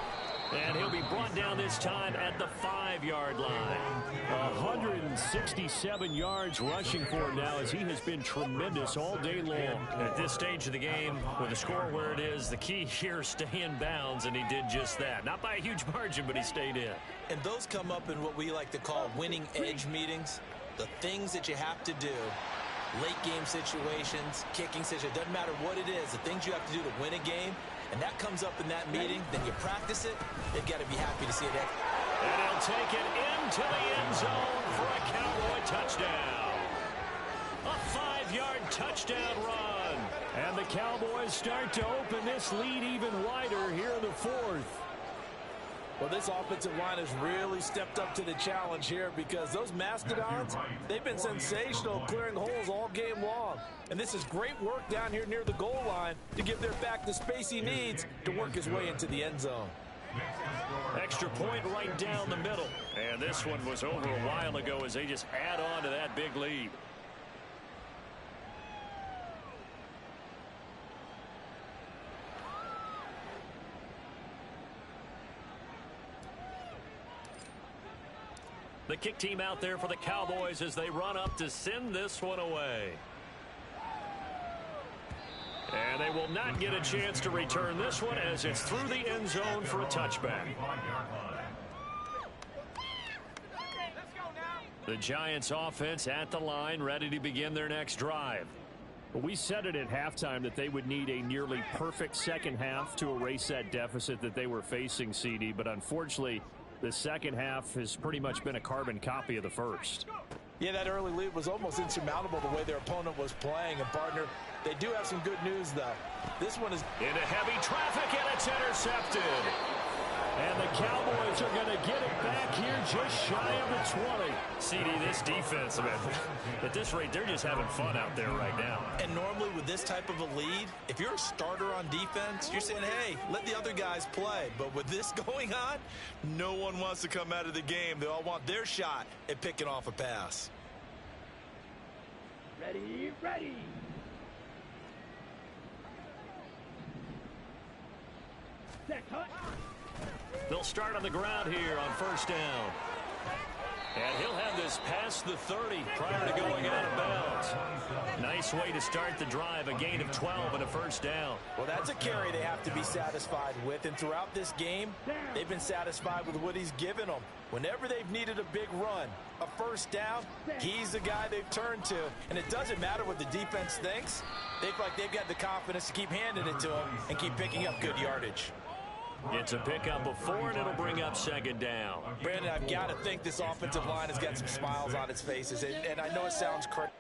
And he'll be brought down this time at the 5-yard line. 167 yards rushing for him now, as he has been tremendous all day long. At this stage of the game, with the score where it is, the key here is stay in bounds, and he did just that. Not by a huge margin, but he stayed in. And those come up in what we like to call winning edge meetings. The things that you have to do, late game situations, kicking situations, doesn't matter what it is, the things you have to do to win a game, and that comes up in that meeting, then you practice it, they've got to be happy to see it. And he'll take it into the end zone for a Cowboy touchdown. A 5-yard touchdown run. And the Cowboys start to open this lead even wider here in the 4th. Well, this offensive line has really stepped up to the challenge here, because those Mastodons, they've been sensational clearing holes all game long. And this is great work down here near the goal line to give their back the space he needs to work his way into the end zone. Extra point right down the middle. And this one was over a while ago as they just add on to that big lead. The kick team out there for the Cowboys as they run up to send this one away. And they will not get a chance to return this one as it's through the end zone for a touchback. The Giants offense at the line, ready to begin their next drive. Well, we said it at halftime that they would need a nearly perfect second half to erase that deficit that they were facing, CD, but unfortunately the second half has pretty much been a carbon copy of the first. Yeah, that early lead was almost insurmountable the way their opponent was playing. And, partner, they do have some good news, though. This one is into heavy traffic, and it's intercepted. And the Cowboys are going to get it back here just shy of the 20. CD, this defense, man, at this rate, they're just having fun out there right now. And normally with this type of a lead, if you're a starter on defense, you're saying, hey, let the other guys play. But with this going on, no one wants to come out of the game. They all want their shot at picking off a pass. Ready, ready. Set, cut. They'll start on the ground here on first down. And he'll have this past the 30 prior to going out of bounds. Nice way to start the drive, a gain of 12 and a first down. Well, that's a carry they have to be satisfied with. And throughout this game, they've been satisfied with what he's given them. Whenever they've needed a big run, a first down, he's the guy they've turned to. And it doesn't matter what the defense thinks. They feel like they've got the confidence to keep handing it to him and keep picking up good yardage. It's a pickup of 4, and it'll bring up second down. Brandon, I've got to think this offensive line has got some smiles on its faces. And I know it sounds crazy.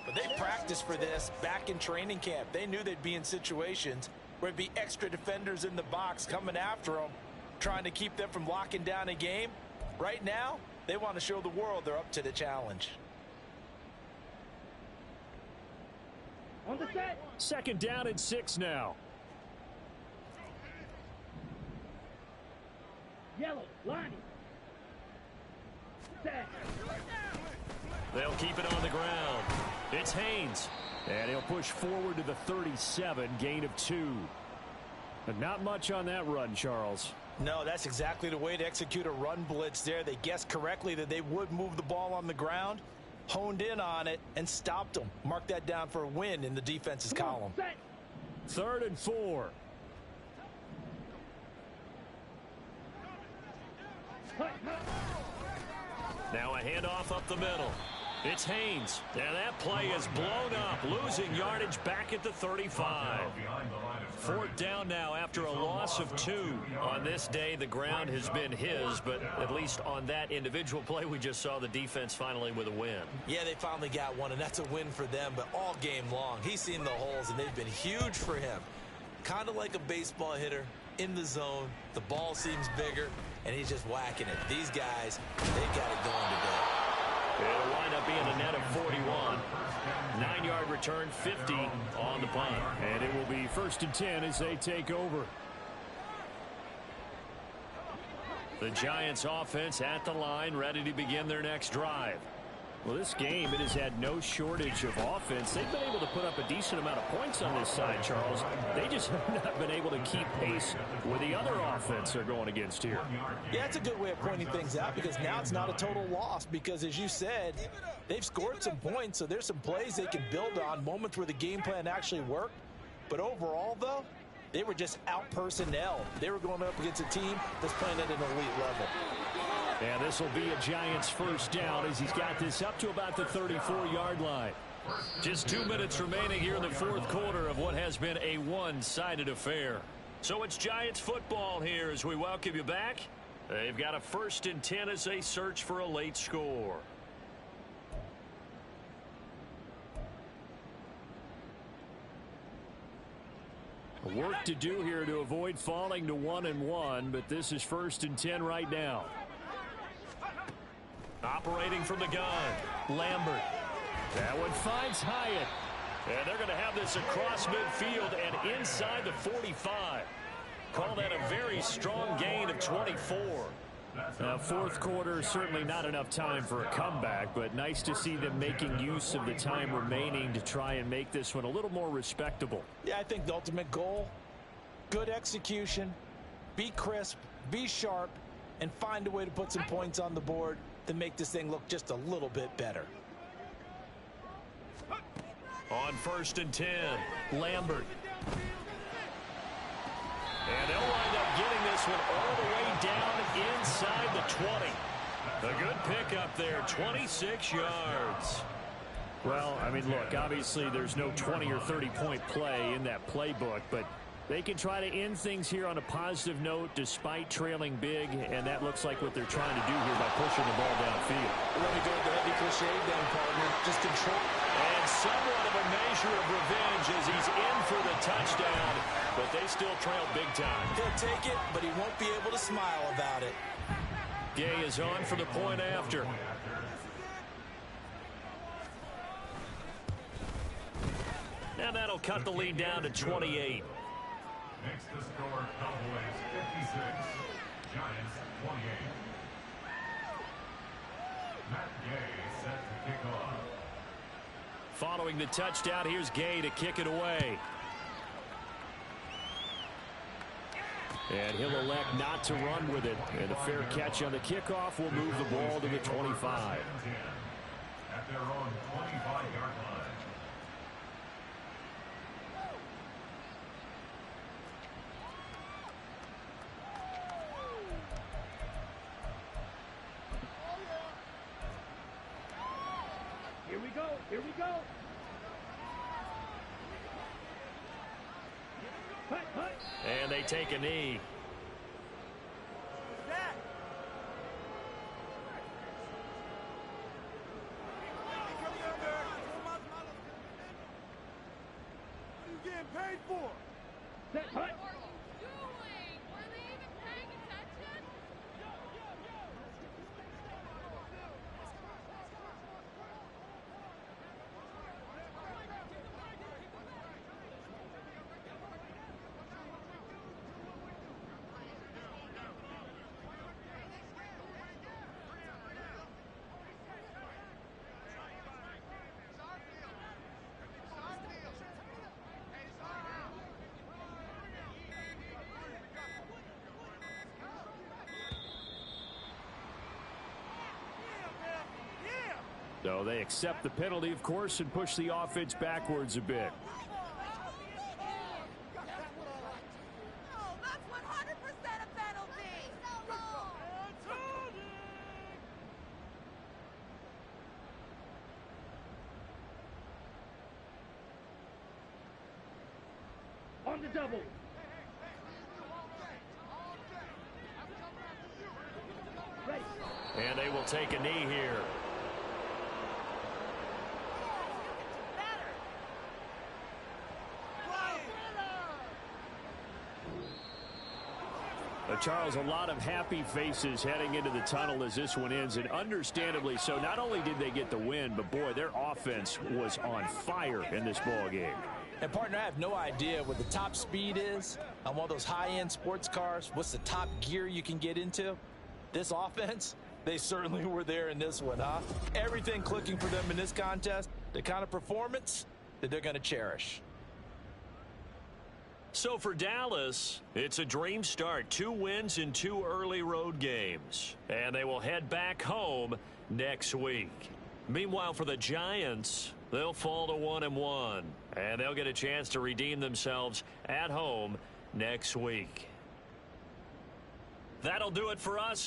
But they practiced for this back in training camp. They knew they'd be in situations where it'd be extra defenders in the box coming after them, trying to keep them from locking down a game. Right now, they want to show the world they're up to the challenge. On the set. Second down and 6 now. Yellow, lining. Set. They'll keep it on the ground. It's Haynes. And he'll push forward to the 37, gain of 2. But not much on that run, Charles. No, that's exactly the way to execute a run blitz there. They guessed correctly that they would move the ball on the ground. honed in on it and stopped them. Mark that down for a win in the defense's column. 3rd and 4. Now a handoff up the middle. It's Haynes. And that play is blown up, losing yardage back at the 35. 4th down now after a loss of 2. On this day, the ground has been his, but at least on that individual play, we just saw the defense finally with a win. Yeah, they finally got one, and that's a win for them, but all game long, he's seen the holes, and they've been huge for him. Kind of like a baseball hitter in the zone. The ball seems bigger, and he's just whacking it. These guys, they've got it going today. It'll wind up being a net of 41. 9-yard return, 50 on the punt. And it will be 1st and 10 as they take over. The Giants offense at the line, ready to begin their next drive. Well, this game, it has had no shortage of offense. They've been able to put up a decent amount of points on this side, Charles. They just have not been able to keep pace with the other offense they're going against here. Yeah, it's a good way of pointing things out because now it's not a total loss because, as you said, they've scored some points, so there's some plays they can build on, moments where the game plan actually worked. But overall, though, they were just out-personnel. They were going up against a team that's playing at an elite level. And this will be a Giants 1st down as he's got this up to about the 34-yard line. Just 2 minutes remaining here in the 4th quarter of what has been a one-sided affair. So it's Giants football here as we welcome you back. They've got a 1st and 10 as they search for a late score. Work to do here to avoid falling to 1-1, but this is 1st and 10 right now. Operating from the gun, Lambert. That one finds Hyatt. And they're going to have this across midfield and inside the 45. Call that a very strong gain of 24. 4th quarter, certainly not enough time for a comeback, but nice to see them making use of the time remaining to try and make this one a little more respectable. Yeah, I think the ultimate goal, good execution, be crisp, be sharp, and find a way to put some points on the board to make this thing look just a little bit better. On 1st and 10, Lambert. And they'll wind up getting this one all the way down inside the 20. A good pickup there, 26 yards. Well, I mean, look, obviously there's no 20 or 30-point play in that playbook, but they can try to end things here on a positive note despite trailing big, and that looks like what they're trying to do here by pushing the ball downfield. Let me go with the heavy cliche then, partner. Just control. And somewhat of a measure of revenge as he's in for the touchdown, but they still trail big time. He'll take it, but he won't be able to smile about it. Gay is on for the point after. Now that'll cut the lead down to 28. Next to score, Cowboys 56, Giants 28. Matt Gay set to kick off. Following the touchdown, here's Gay to kick it away. And he'll elect not to run with it. And a fair catch on the kickoff will move the ball to the 25. At their own 25-yard line. Here we go. Here we go. Hut, hut. And they take a knee. What are you getting paid for? Set, hut. So they accept the penalty, of course, and push the offense backwards a bit. Oh, that's 100% a penalty. On the double. Ready. And they will take a knee here. Charles, a lot of happy faces heading into the tunnel as this one ends, and understandably so. Not only did they get the win, but boy, their offense was on fire in this ball game. And partner, I have no idea what the top speed is on one of those high-end sports cars. What's the top gear you can get into? This offense, they certainly were there in this one, huh? Everything clicking for them in this contest, the kind of performance that they're going to cherish. So for Dallas, it's a dream start. 2 wins in 2 early road games. And they will head back home next week. Meanwhile, for the Giants, they'll fall to 1-1. And they'll get a chance to redeem themselves at home next week. That'll do it for us.